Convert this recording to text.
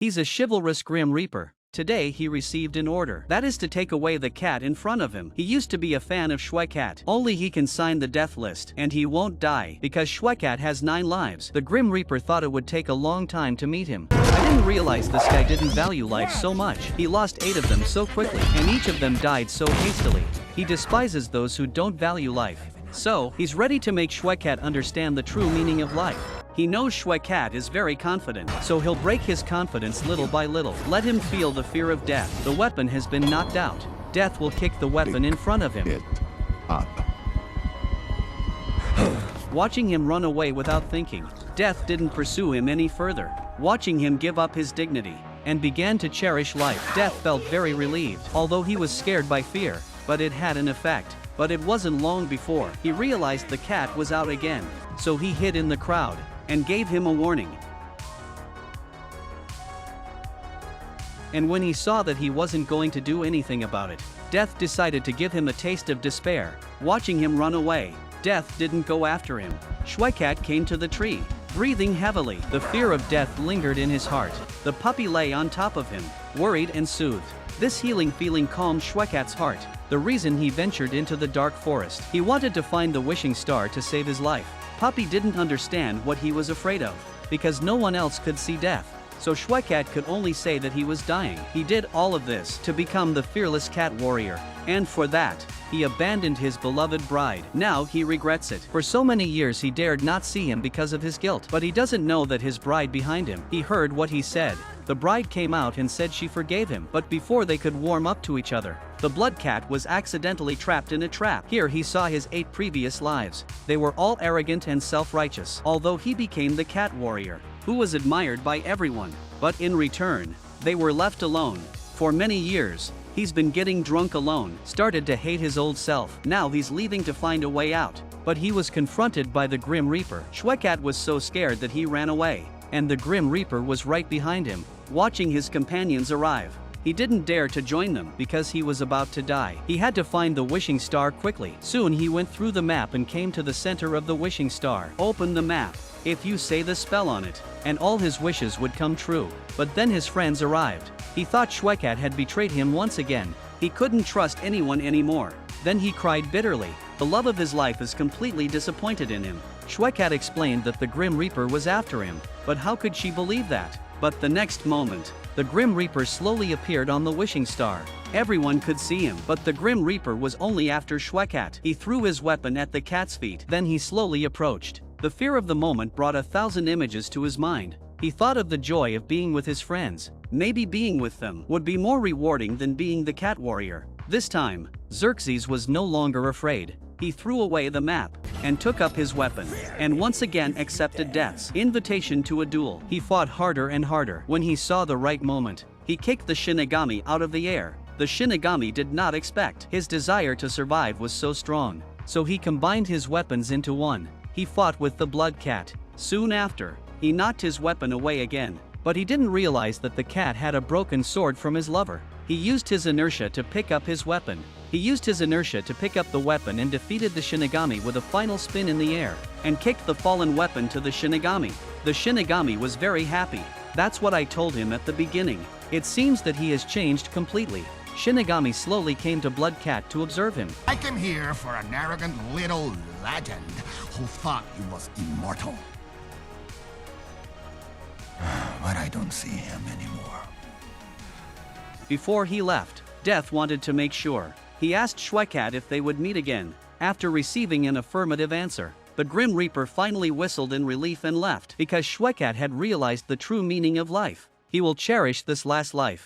He's a chivalrous Grim Reaper. Today he received an order. That is to take away the cat in front of him. He used to be a fan of Shwekat. Only he can sign the death list. And he won't die. Because Shwekat has 9 lives. The Grim Reaper thought it would take a long time to meet him. I didn't realize this guy didn't value life so much. He lost 8 of them so quickly. And each of them died so hastily. He despises those who don't value life. So, he's ready to make Shwekat understand the true meaning of life. He knows Shwekat is very confident, so he'll break his confidence little by little. Let him feel the fear of death. The weapon has been knocked out. Death will kick the weapon in front of him. It up. Watching him run away without thinking, Death didn't pursue him any further. Watching him give up his dignity and began to cherish life, Death felt very relieved, although he was scared by fear, but it had an effect. But it wasn't long before he realized the cat was out again, so he hid in the crowd and gave him a warning. And when he saw that he wasn't going to do anything about it, Death decided to give him a taste of despair. Watching him run away, Death didn't go after him. Shwekat came to the tree, breathing heavily. The fear of death lingered in his heart. The puppy lay on top of him, worried and soothed. This healing feeling calmed Shwekat's heart. The reason he ventured into the dark forest. He wanted to find the wishing star to save his life. Puppy didn't understand what he was afraid of, because no one else could see death. So Shwekat could only say that he was dying. He did all of this to become the fearless cat warrior. And for that, he abandoned his beloved bride. Now he regrets it. For so many years he dared not see him because of his guilt. But he doesn't know that his bride behind him. He heard what he said. The bride came out and said she forgave him. But before they could warm up to each other, the blood cat was accidentally trapped in a trap. Here he saw his 8 previous lives. They were all arrogant and self-righteous. Although he became the cat warrior, who was admired by everyone. But in return, they were left alone. For many years, he's been getting drunk alone, started to hate his old self. Now he's leaving to find a way out. But he was confronted by the Grim Reaper. Shwekat was so scared that he ran away. And the Grim Reaper was right behind him, watching his companions arrive. He didn't dare to join them because he was about to die. He had to find the wishing star quickly. Soon he went through the map and came to the center of the wishing star. Open the map. If you say the spell on it, and all his wishes would come true. But then his friends arrived. He thought Shwekat had betrayed him once again. He couldn't trust anyone anymore. Then he cried bitterly. The love of his life is completely disappointed in him. Shwekat explained that the Grim Reaper was after him, but how could she believe that? But the next moment, the Grim Reaper slowly appeared on the wishing star. Everyone could see him, but the Grim Reaper was only after Shwekat. He threw his weapon at the cat's feet. Then he slowly approached. The fear of the moment brought 1,000 images to his mind. He thought of the joy of being with his friends. Maybe being with them would be more rewarding than being the cat warrior. This time, Xerxes was no longer afraid. He threw away the map and took up his weapon, and once again accepted Death's invitation to a duel. He fought harder and harder. When he saw the right moment, he kicked the Shinigami out of the air. The Shinigami did not expect. His desire to survive was so strong, so he combined his weapons into one. He fought with the blood cat. Soon after, he knocked his weapon away again, but he didn't realize that the cat had a broken sword from his lover. He used his inertia to pick up his weapon. He used his inertia to pick up the weapon and defeated the Shinigami with a final spin in the air, and kicked the fallen weapon to the Shinigami. The Shinigami was very happy. That's what I told him at the beginning. It seems that he has changed completely. Shinigami slowly came to Blood Cat to observe him. I came here for an arrogant little legend who thought he was immortal. But I don't see him anymore. Before he left, Death wanted to make sure. He asked Shwekat if they would meet again. After receiving an affirmative answer, the Grim Reaper finally whistled in relief and left because Shwekat had realized the true meaning of life. He will cherish this last life.